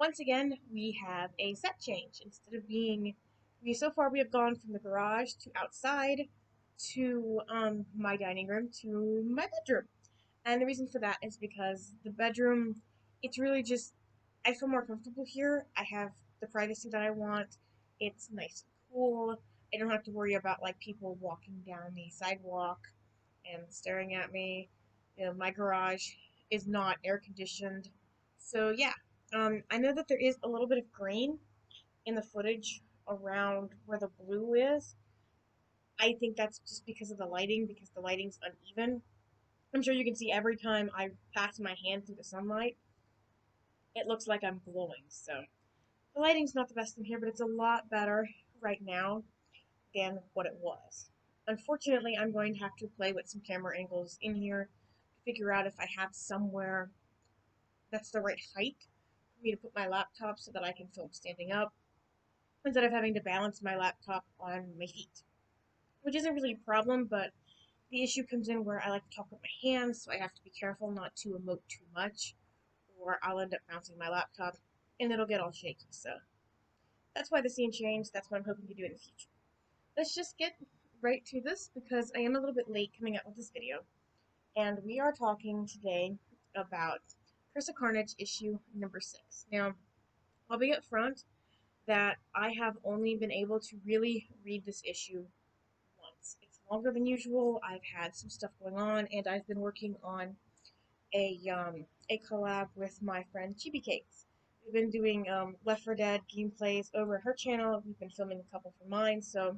once again, we have a set change. Instead of being, so far we have gone from the garage to outside to my dining room to my bedroom. And the reason for that is because the bedroom, it's really just, I feel more comfortable here. I have the privacy that I want. It's nice and cool. I don't have to worry about like people walking down the sidewalk and staring at me. My garage is not air conditioned. So yeah, I know that there is a little bit of grain in the footage around where the blue is. I think that's just because of the lighting, because the lighting's uneven. I'm sure you can see every time I pass my hand through the sunlight, it looks like I'm glowing. So the lighting's not the best in here, but it's a lot better right now than what it was. Unfortunately, I'm going to have to play with some camera angles in here to figure out if I have somewhere that's the right height for me to put my laptop so that I can film standing up instead of having to balance my laptop on my feet, which isn't really a problem, but the issue comes in where I like to talk with my hands, so I have to be careful not to emote too much, or I'll end up bouncing my laptop and it'll get all shaky. So that's why the scene changed. That's what I'm hoping to do in the future. Let's just get right to this because I am a little bit late coming up with this video. And we are talking today about Curse of Carnage issue number 6. Now, I'll be upfront that I have only been able to really read this issue once. It's longer than usual. I've had some stuff going on, and I've been working on a collab with my friend Chibi Cakes. We've been doing Left 4 Dead gameplays over at her channel. We've been filming a couple for mine, so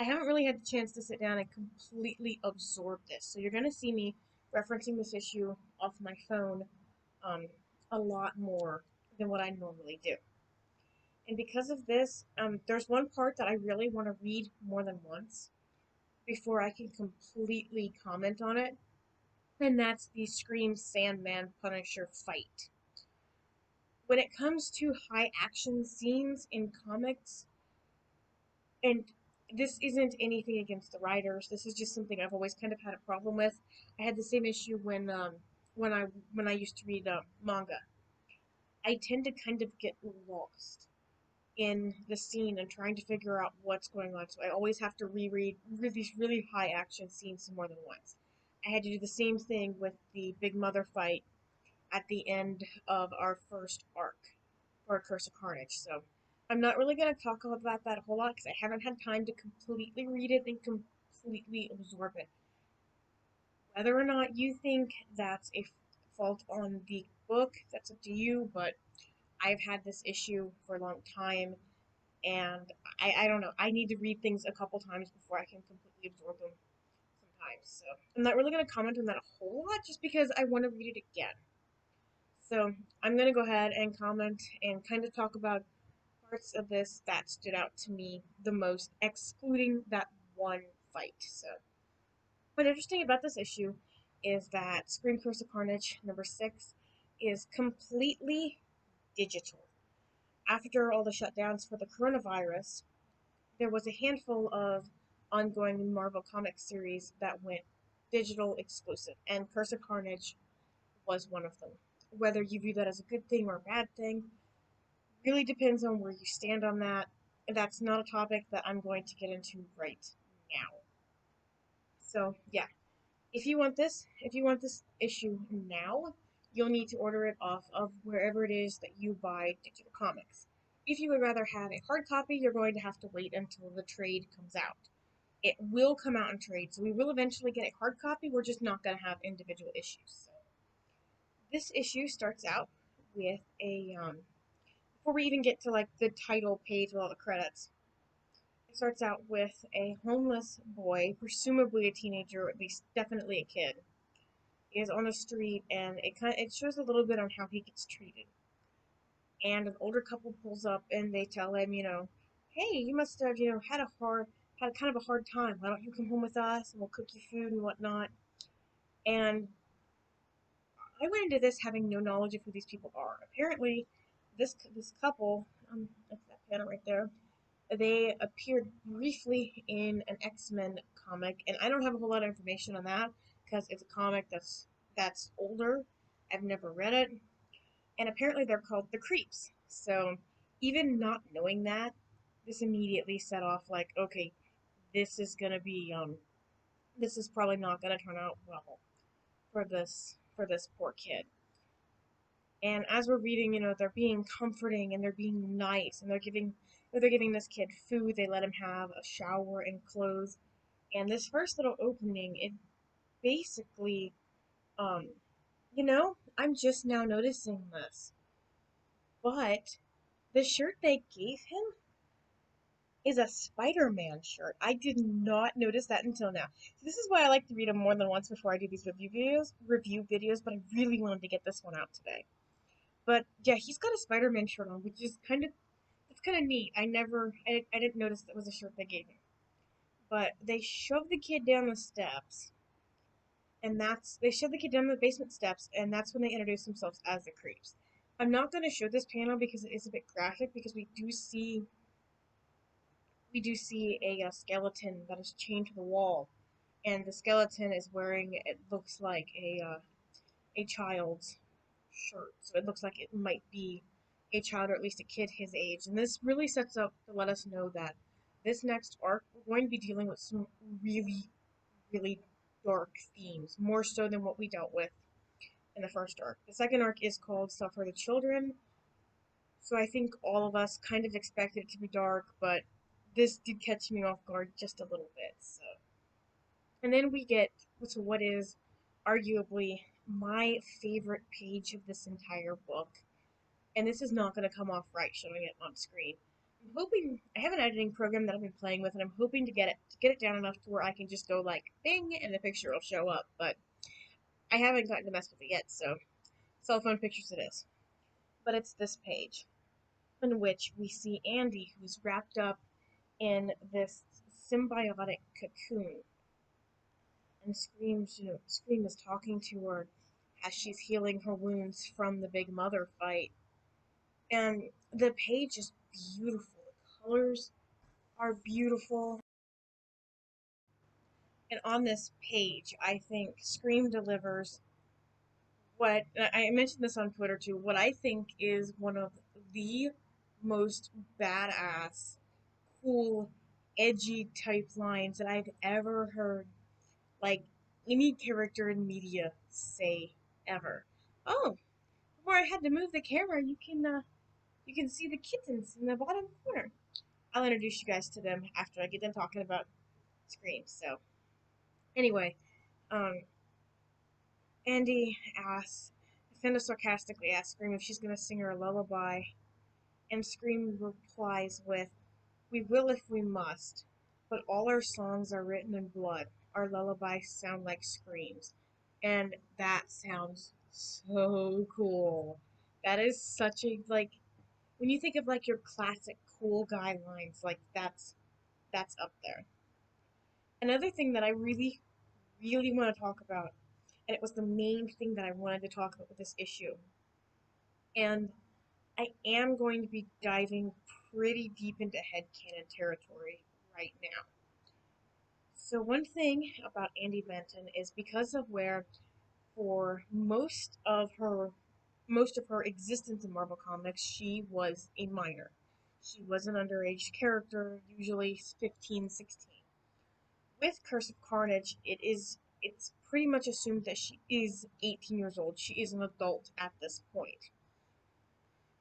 I haven't really had the chance to sit down and completely absorb this. So you're going to see me referencing this issue off my phone um, a lot more than what I normally do. And because of this, there's one part that I really want to read more than once before I can completely comment on it, and that's the Scream Sandman Punisher fight. When it comes to high action scenes in comics, and this isn't anything against the writers, this is just something I've always kind of had a problem with. I had the same issue when I used to read manga. I tend to kind of get lost in the scene and trying to figure out what's going on. So I always have to reread these really high action scenes more than once. I had to do the same thing with the Big Mother fight at the end of our first arc for Curse of Carnage. So I'm not really going to talk about that a whole lot because I haven't had time to completely read it and completely absorb it. Whether or not you think that's a fault on the book, that's up to you, but I've had this issue for a long time, and I don't know. I need to read things a couple times before I can completely absorb them sometimes. So I'm not really going to comment on that a whole lot just because I want to read it again. So I'm going to go ahead and comment and kind of talk about parts of this that stood out to me the most, excluding that one fight. So what's interesting about this issue is that Scream Curse of Carnage number 6 is completely digital. After all the shutdowns for the coronavirus, there was a handful of ongoing Marvel Comics series that went digital exclusive, and Curse of Carnage was one of them. Whether you view that as a good thing or a bad thing really depends on where you stand on that. That's not a topic that I'm going to get into right now. So, yeah. If you want this issue now, you'll need to order it off of wherever it is that you buy digital comics. If you would rather have a hard copy, you're going to have to wait until the trade comes out. It will come out in trade, so we will eventually get a hard copy. We're just not going to have individual issues. So this issue starts out with a before we even get to like the title page with all the credits. It starts out with a homeless boy, presumably a teenager, or at least definitely a kid, is on the street, and it shows a little bit on how he gets treated. And an older couple pulls up, and they tell him, hey, you must have, had kind of a hard time. Why don't you come home with us, and we'll cook you food and whatnot. And I went into this having no knowledge of who these people are. Apparently, this couple, that's that panel right there, they appeared briefly in an X-Men comic, and I don't have a whole lot of information on that because it's a comic that's older. I've never read it, and apparently they're called the Creeps. So even not knowing that, this immediately set off like, okay, this is gonna be this is probably not gonna turn out well for this poor kid. And as we're reading, they're being comforting and they're being nice and they're giving this kid food. They let him have a shower and clothes. And this first little opening, it basically, um, I'm just now noticing this, but the shirt they gave him is a Spider-Man shirt. I did not notice that until now. So this is why I like to read them more than once before I do these review videos, but I really wanted to get this one out today. But yeah, he's got a Spider-Man shirt on, which is it's kind of neat. I didn't notice that was a shirt they gave him. But they shove the kid down the steps, and they shove the kid down the basement steps, and that's when they introduce themselves as the creeps. I'm not going to show this panel because it is a bit graphic, because we do see a skeleton that is chained to the wall, and the skeleton is wearing, it looks like a child's shirt. So it looks like it might be a child, or at least a kid his age. And this really sets up to let us know that this next arc, we're going to be dealing with some really, really dark themes, more so than what we dealt with in the first arc. The second arc is called Stuff for the Children, so I think all of us kind of expected it to be dark, but this did catch me off guard just a little bit. So, and then we get to what is arguably my favorite page of this entire book, and this is not going to come off right showing it on screen. I'm hoping I have an editing program that I've been playing with, and I'm hoping to get it down enough to where I can just go like bing, and the picture will show up. But I haven't gotten to mess with it yet, so cell phone pictures it is. But it's this page in which we see Andy, who's wrapped up in this symbiotic cocoon, and Scream is talking to her as she's healing her wounds from the Big Mother fight. And the page is beautiful. The colors are beautiful. And on this page, I think Scream delivers what I mentioned this on Twitter too, what I think is one of the most badass, cool, edgy type lines that I've ever heard, like, any character in media say ever. Oh, before I had to move the camera, you can see the kittens in the bottom corner. I'll introduce you guys to them after I get done talking about Scream. So, anyway, um, Andy asks, kind of sarcastically asks Scream if she's going to sing her a lullaby, and Scream replies with, "We will if we must, but all our songs are written in blood. Our lullabies sound like screams." And that sounds so cool. That is such a, like, when you think of like your classic cool guy lines, like that's up there. Another thing that I really, really want to talk about, and it was the main thing that I wanted to talk about with this issue, and I am going to be diving pretty deep into headcanon territory right now. So one thing about Andy Benton is, because of where for most of her existence in Marvel Comics, she was a minor. She was an underage character, usually 15, 16. With Curse of Carnage, it's pretty much assumed that she is 18 years old. She is an adult at this point.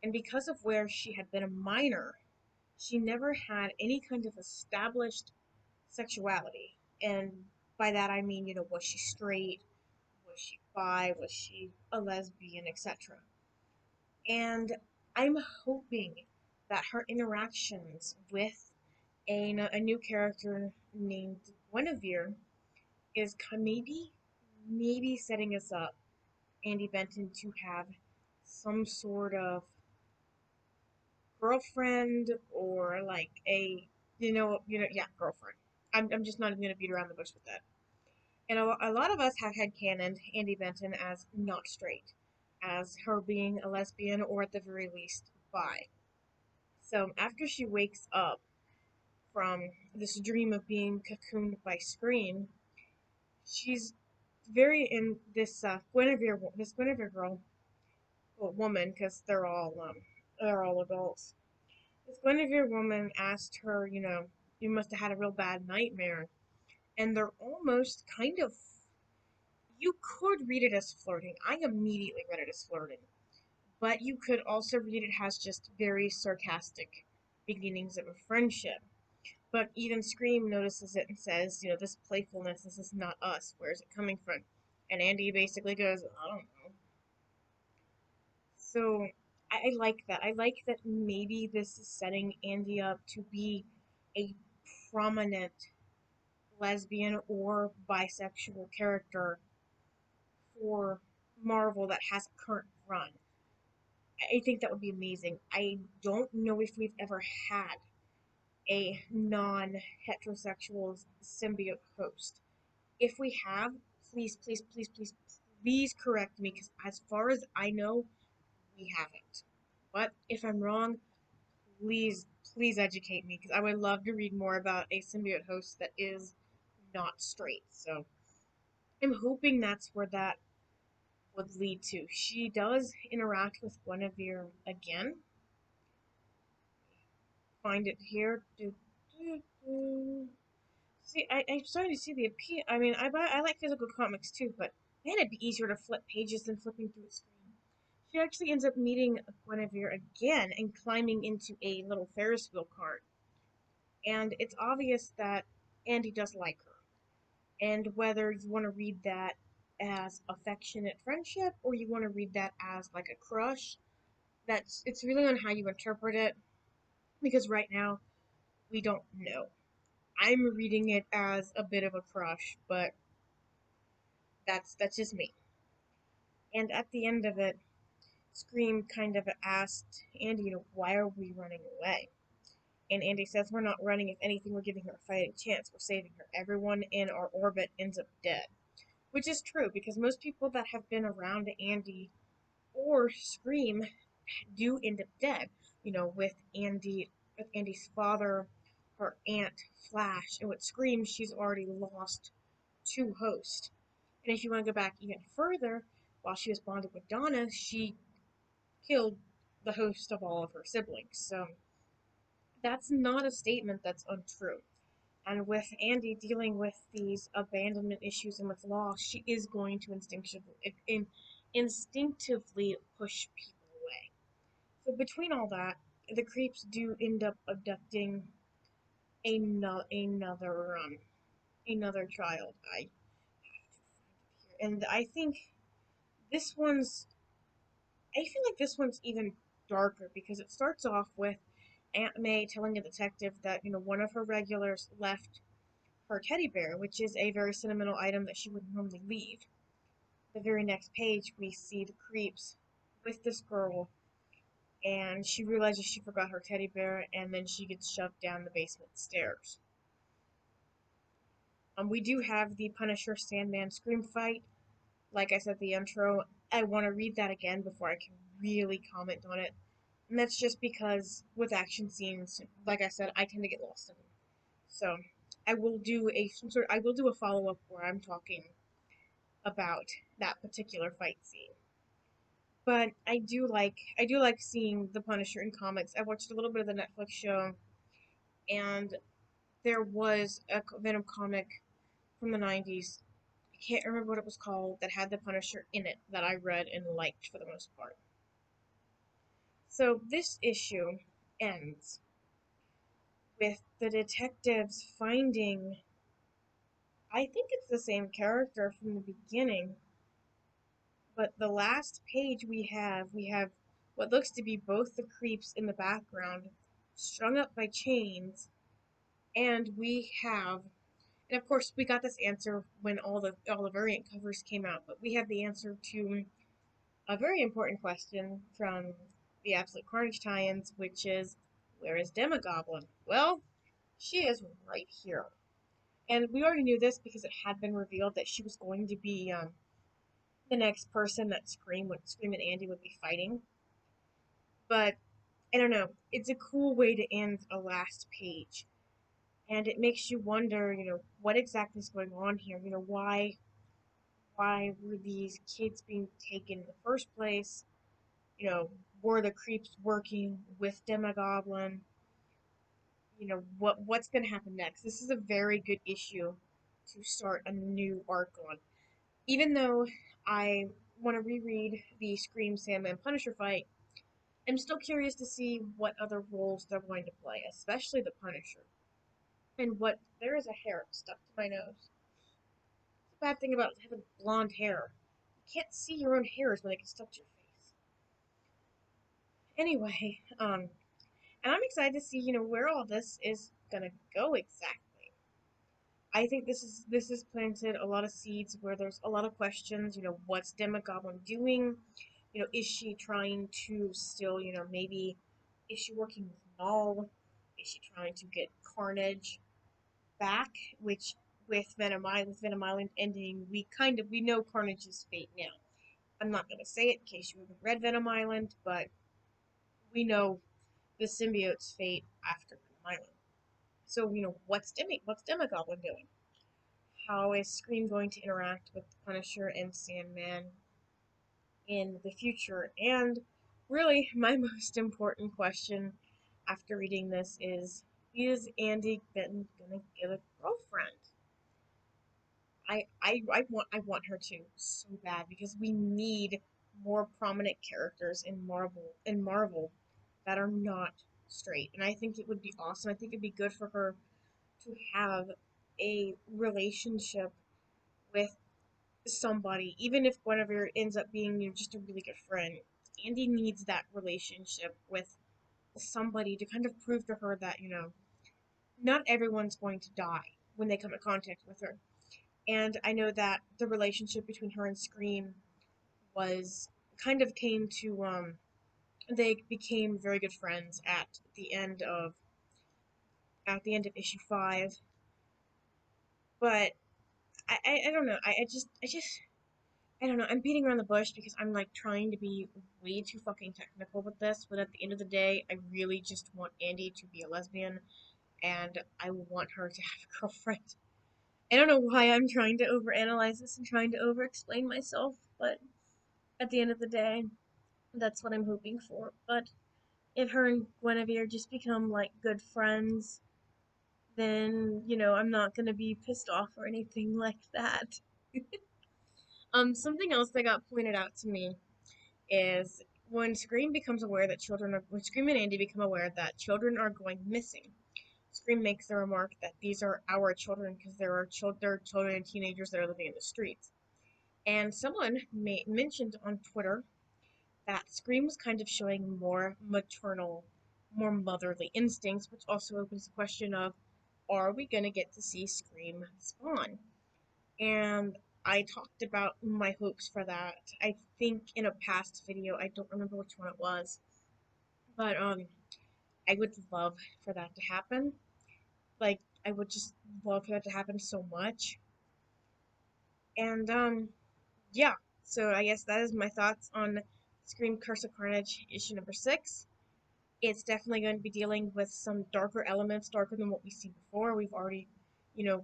And because of where she had been a minor, she never had any kind of established sexuality. And by that I mean, was she straight? Was she bi? Was she a lesbian, etc.? And I'm hoping that her interactions with a new character named Guinevere is maybe setting us up, Andy Benton, to have some sort of girlfriend, or like yeah, girlfriend. I'm just not even gonna beat around the bush with that. And a lot of us have had canoned Andy Benton as not straight, as her being a lesbian, or at the very least bi. So after she wakes up from this dream of being cocooned by Scream, she's very in this Guinevere girl, well, woman, because they're all They're all adults. This Guinevere woman asked her, you must have had a real bad nightmare. And they're almost kind of, you could read it as flirting. I immediately read it as flirting. But you could also read it as just very sarcastic beginnings of a friendship. But even Scream notices it and says, this playfulness, this is not us. Where's it coming from? And Andy basically goes, I don't know. So I like that. I like that maybe this is setting Andy up to be a prominent lesbian or bisexual character for Marvel that has a current run. I think that would be amazing. I don't know if we've ever had a non heterosexual symbiote host. If we have, please, please, please, please, please correct me because as far as I know, we haven't. But if I'm wrong, please, please educate me because I would love to read more about a symbiote host that is not straight. So I'm hoping that's where that would lead to. She does interact with Guinevere again. Find it here. See, I'm starting to see the appeal. I mean, I like physical comics too, but man, it'd be easier to flip pages than flipping through a screen. She actually ends up meeting Guinevere again and climbing into a little Ferris wheel cart. And it's obvious that Andy does like her. And whether you want to read that as affectionate friendship or you want to read that as like a crush, it's really on how you interpret it. Because right now, we don't know. I'm reading it as a bit of a crush, but that's just me. And at the end of it, Scream kind of asked Andy, why are we running away? And Andy says, we're not running. If anything, we're giving her a fighting chance. We're saving her. Everyone in our orbit ends up dead. Which is true, because most people that have been around Andy or Scream do end up dead. With Andy's father, her aunt, Flash, and with Scream, she's already lost two hosts. And if you want to go back even further, while she was bonded with Donna, she killed the host of all of her siblings. So that's not a statement that's untrue. And with Andy dealing with these abandonment issues and with loss, she is going to instinctively push people away. So between all that, the creeps do end up abducting another child. And I think this one's I feel like this one's even darker because it starts off with Aunt May telling a detective that, one of her regulars left her teddy bear, which is a very sentimental item that she would normally leave. The very next page, we see the creeps with this girl, and she realizes she forgot her teddy bear, and then she gets shoved down the basement stairs. We do have the Punisher Sandman Scream fight. Like I said, the intro. I want to read that again before I can really comment on it. And that's just because with action scenes, like I said, I tend to get lost in them. So I will do a follow up where I'm talking about that particular fight scene. But I do like seeing the Punisher in comics. I watched a little bit of the Netflix show, and there was a Venom comic from the '90s. I can't remember what it was called that had the Punisher in it that I read and liked for the most part. So this issue ends with the detectives finding, I think it's the same character from the beginning, but the last page we have what looks to be both the creeps in the background strung up by chains, and of course we got this answer when all the variant covers came out, but we have the answer to a very important question from the Absolute Carnage tie-ins, which is, where is Demogoblin? Well, she is right here. And we already knew this because it had been revealed that she was going to be the next person that Scream and Andy would be fighting. But I don't know. It's a cool way to end a last page, and it makes you wonder, what exactly is going on here. Why were these kids being taken in the first place? were the creeps working with Demogoblin? You know, what's going to happen next? This is a very good issue to start a new arc on. Even though I want to reread the Scream Sandman Punisher fight, I'm still curious to see what other roles they're going to play, especially the Punisher. And what there is a hair stuck to my nose. The bad thing about having blonde hair, you can't see your own hairs when they get stuck to your face. Anyway, and I'm excited to see, where all this is gonna go exactly. I think this is planted a lot of seeds where there's a lot of questions. What's Demogoblin doing? Is she trying to still, maybe is she working with Null? Is she trying to get Carnage back? Which with Venom Island ending, we know Carnage's fate now. I'm not gonna say it in case you haven't read Venom Island, but we know the symbiote's fate after Venom Island. So what's Demogoblin doing? How is Scream going to interact with Punisher and Sandman in the future? And really, my most important question after reading this is Andy Benton gonna get a girlfriend? I want her to so bad because we need more prominent characters in Marvel that are not straight. And I think it would be awesome. I think it'd be good for her to have a relationship with somebody, even if Guinevere ends up being just a really good friend. Andy needs that relationship with somebody to kind of prove to her that, not everyone's going to die when they come in contact with her. And I know that the relationship between her and Scream was kind of came to they became very good friends at the end of issue 5. But I don't know. I don't know. I'm beating around the bush because I'm like trying to be way too fucking technical with this, but at the end of the day, I really just want Andy to be a lesbian and I want her to have a girlfriend. I don't know why I'm trying to overanalyze this and trying to over-explain myself, but at the end of the day, that's what I'm hoping for. But if her and Guinevere just become like good friends, then, I'm not gonna be pissed off or anything like that. Something else that got pointed out to me is when Scream and Andy become aware that children are going missing. Scream makes the remark that these are our children because there are children and teenagers that are living in the streets. And someone mentioned on Twitter that Scream was kind of showing more maternal, more motherly instincts, which also opens the question of, are we going to get to see Scream spawn? And I talked about my hopes for that. I think in a past video, I don't remember which one it was, but I would love for that to happen. Like, I would just love for that to happen so much. And yeah. So I guess that is my thoughts on Scream Curse of Carnage issue number 6. It's definitely going to be dealing with some darker elements, darker than what we see before. We've already,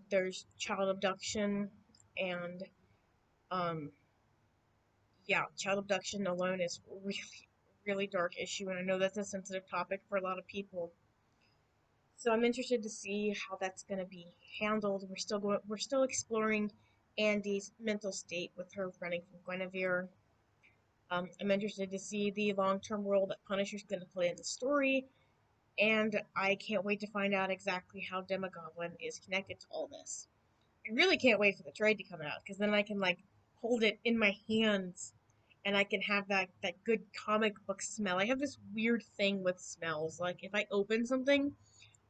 there's child abduction, and um, yeah, child abduction alone is really, really dark issue, and I know that's a sensitive topic for a lot of people. So I'm interested to see how that's going to be handled. We're still exploring Andy's mental state with her running from Guinevere. I'm interested to see the long-term role that Punisher's going to play in the story, and I can't wait to find out exactly how Demogoblin is connected to all this. I really can't wait for the trade to come out, because then I can, like, hold it in my hands, and I can have that good comic book smell. I have this weird thing with smells. Like, if I open something,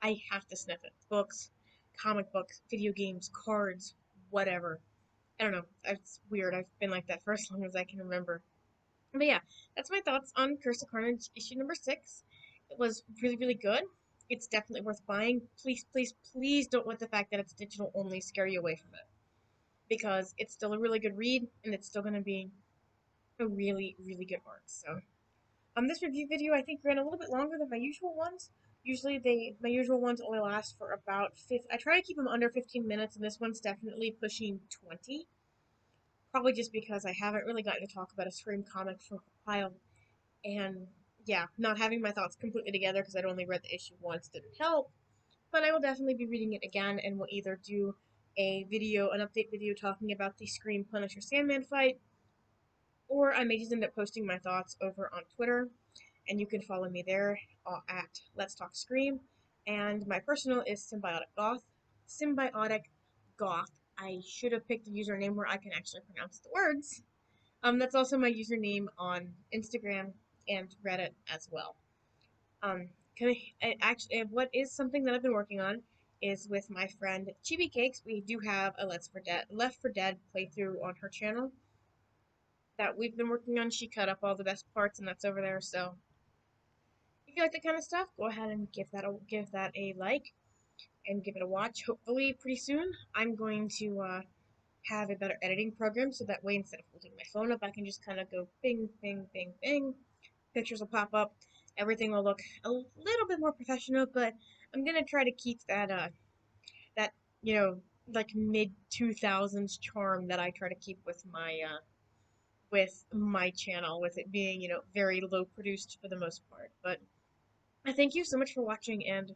I have to sniff it. Books, comic books, video games, cards, whatever. I don't know. It's weird. I've been like that for as long as I can remember. But yeah, that's my thoughts on Curse of Carnage issue number 6. It was really, really good. It's definitely worth buying. Please, please, please don't let the fact that it's digital only scare you away from it. Because it's still a really good read, and it's still going to be a really, really good arc. So, this review video I think ran a little bit longer than my usual ones. Usually my usual ones only last for about I try to keep them under 15 minutes, and this one's definitely pushing 20. Probably just because I haven't really gotten to talk about a Scream comic for a while. And yeah, not having my thoughts completely together because I'd only read the issue once didn't help. But I will definitely be reading it again, and will either do an update video talking about the Scream Punisher Sandman fight, or I may just end up posting my thoughts over on Twitter, and you can follow me there at Let's Talk Scream. And my personal is Symbiotic Goth. Symbiotic Goth. I should have picked a username where I can actually pronounce the words. That's also my username on Instagram and Reddit as well. Um, actually, what is something that I've been working on is with my friend Chibi Cakes. We do have a Left for Dead playthrough on her channel that we've been working on. She cut up all the best parts, and that's over there. So if you like that kind of stuff, go ahead and give that a like and give it a watch. Hopefully, pretty soon, I'm going to have a better editing program, so that way instead of holding my phone up, I can just kind of go bing, bing, bing, bing. Pictures will pop up. Everything will look a little bit more professional, but I'm gonna try to keep that like mid 2000s charm that I try to keep with my channel, with it being very low produced for the most part. But I thank you so much for watching and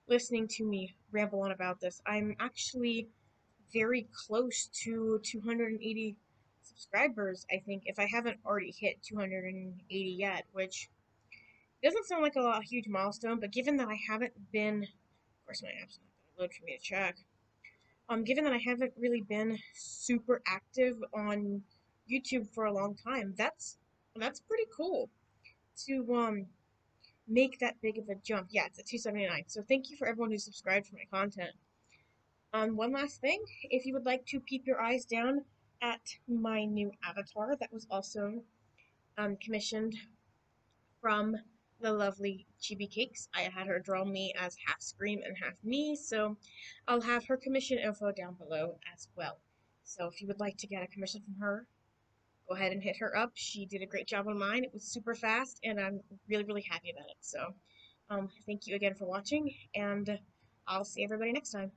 listening to me ramble on about this. I'm actually very close to 280 subscribers, I think, if I haven't already hit 280 yet, which doesn't sound like a huge milestone, but given that I haven't been, of course, my app's not going to load for me to check. Given that I haven't really been super active on YouTube for a long time, that's pretty cool to make that big of a jump. Yeah, it's at 279. So thank you for everyone who subscribed for my content. One last thing, if you would like to peep your eyes down at my new avatar that was also commissioned from the lovely Chibi Cakes. I had her draw me as half Scream and half me, so I'll have her commission info down below as well. So if you would like to get a commission from her, go ahead and hit her up. She did a great job on mine. It was super fast, and I'm really, really happy about it. So thank you again for watching, and I'll see everybody next time.